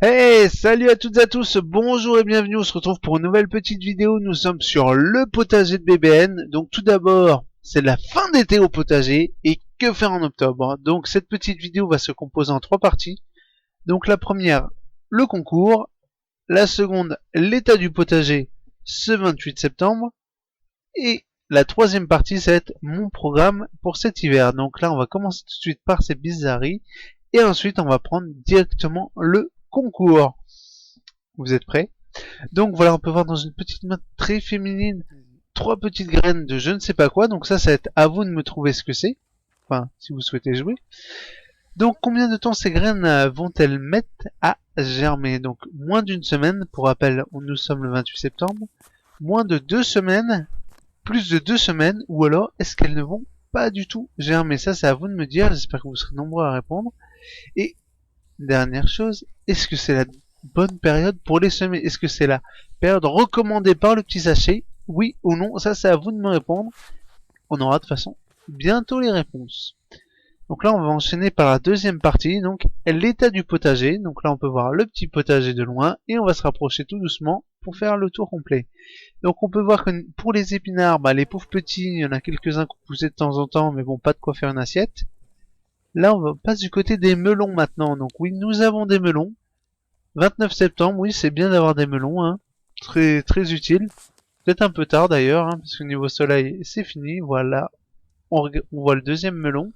Hey, salut à toutes et à tous, bonjour et bienvenue, on se retrouve pour une nouvelle petite vidéo, nous sommes sur le potager de BBN. Donc tout d'abord, c'est la fin d'été au potager, et que faire en octobre? Donc cette petite vidéo va se composer en trois parties. Donc la première, le concours, la seconde, l'état du potager ce 28 septembre, et la troisième partie, ça va être mon programme pour cet hiver. Donc là, on va commencer tout de suite par ces bizarreries, et ensuite on va prendre directement le concours. Vous êtes prêts? Donc voilà, on peut voir dans une petite main très féminine trois petites graines de je ne sais pas quoi. Donc ça va être à vous de me trouver ce que c'est. Enfin, si vous souhaitez jouer. Donc combien de temps ces graines vont-elles mettre à germer? Donc moins d'une semaine. Pour rappel, nous sommes le 28 septembre. Moins de 2 semaines. Plus de 2 semaines. Ou alors est-ce qu'elles ne vont pas du tout germer? Ça c'est à vous de me dire. J'espère que vous serez nombreux à répondre. Et dernière chose, est-ce que c'est la bonne période pour les semer? Est-ce que c'est la période recommandée par le petit sachet? Oui ou non? Ça, c'est à vous de me répondre. On aura de toute façon bientôt les réponses. Donc là, on va enchaîner par la deuxième partie, donc l'état du potager. Donc là, on peut voir le petit potager de loin et on va se rapprocher tout doucement pour faire le tour complet. Donc on peut voir que pour les épinards, les pauvres petits, il y en a quelques-uns qui poussaient de temps en temps, mais bon, pas de quoi faire une assiette. Là, on passe du côté des melons maintenant. Donc oui, nous avons des melons. 29 septembre, oui, c'est bien d'avoir des melons, hein. Très, très utile. Peut-être un peu tard d'ailleurs, hein, parce que niveau soleil, c'est fini. Voilà, on voit le deuxième melon.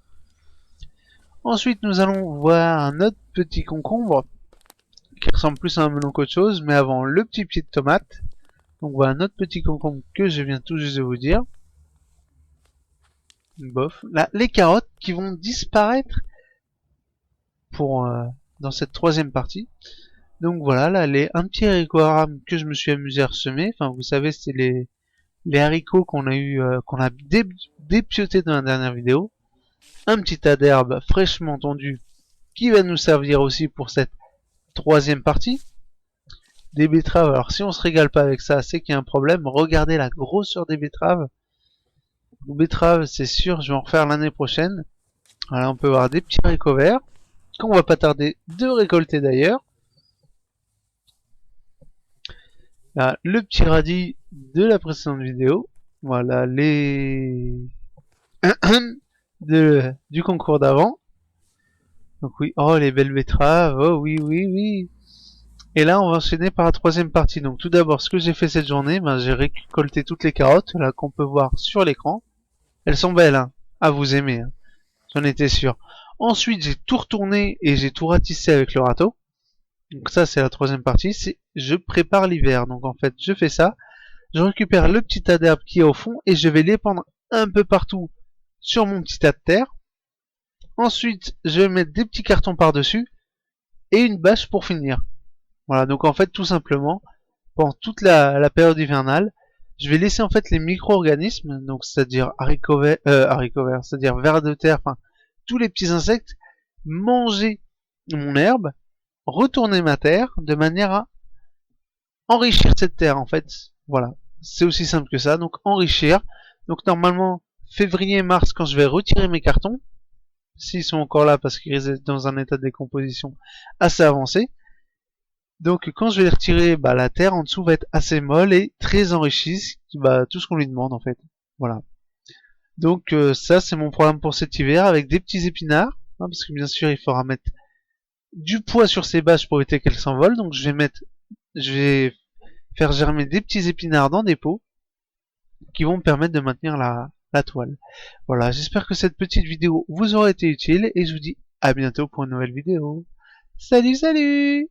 Ensuite, nous allons voir un autre petit concombre, qui ressemble plus à un melon qu'autre chose, mais avant le petit pied de tomate. Donc voilà un autre petit concombre que je viens tout juste de vous dire. Bof. Là, les carottes qui vont disparaître pour dans cette troisième partie. Donc voilà, là, un petit haricot arabe que je me suis amusé à ressemer. Enfin, vous savez, c'est les haricots qu'on a eu, qu'on a dépioté dans la dernière vidéo. Un petit tas d'herbe fraîchement tondu qui va nous servir aussi pour cette troisième partie. Des betteraves, alors si on se régale pas avec ça, c'est qu'il y a un problème. Regardez la grosseur des betteraves. Les betteraves, c'est sûr, je vais en refaire l'année prochaine. Voilà, on peut voir des petits haricots verts, qu'on va pas tarder de récolter d'ailleurs. Là, le petit radis de la précédente vidéo. Voilà, du concours d'avant. Donc oui, oh les belles betteraves, oh oui, oui, oui. Et là, on va enchaîner par la troisième partie. Donc tout d'abord, ce que j'ai fait cette journée, j'ai récolté toutes les carottes, là, qu'on peut voir sur l'écran. Elles sont belles, hein. À vous aimer, hein. J'en étais sûr. Ensuite, j'ai tout retourné et j'ai tout ratissé avec le râteau. Donc ça, c'est la troisième partie. C'est je prépare l'hiver. Donc en fait, je fais ça. Je récupère le petit tas d'herbe qui est au fond et je vais l'épandre un peu partout sur mon petit tas de terre. Ensuite, je vais mettre des petits cartons par-dessus et une bâche pour finir. Voilà, donc en fait, tout simplement, pendant toute la période hivernale, je vais laisser en fait les micro-organismes, donc c'est-à-dire haricots verts, c'est-à-dire vers de terre, enfin tous les petits insectes, manger mon herbe, retourner ma terre de manière à enrichir cette terre en fait. Voilà, c'est aussi simple que ça. Donc enrichir. Donc normalement février-mars quand je vais retirer mes cartons, s'ils sont encore là parce qu'ils restent dans un état de décomposition assez avancé. Donc quand je vais les retirer, la terre en dessous va être assez molle et très enrichie, tout ce qu'on lui demande en fait. Voilà. Donc ça c'est mon programme pour cet hiver avec des petits épinards, hein, parce que bien sûr il faudra mettre du poids sur ces bâches pour éviter qu'elles s'envolent. Donc je vais faire germer des petits épinards dans des pots qui vont me permettre de maintenir la toile. Voilà, j'espère que cette petite vidéo vous aura été utile et je vous dis à bientôt pour une nouvelle vidéo. Salut, salut!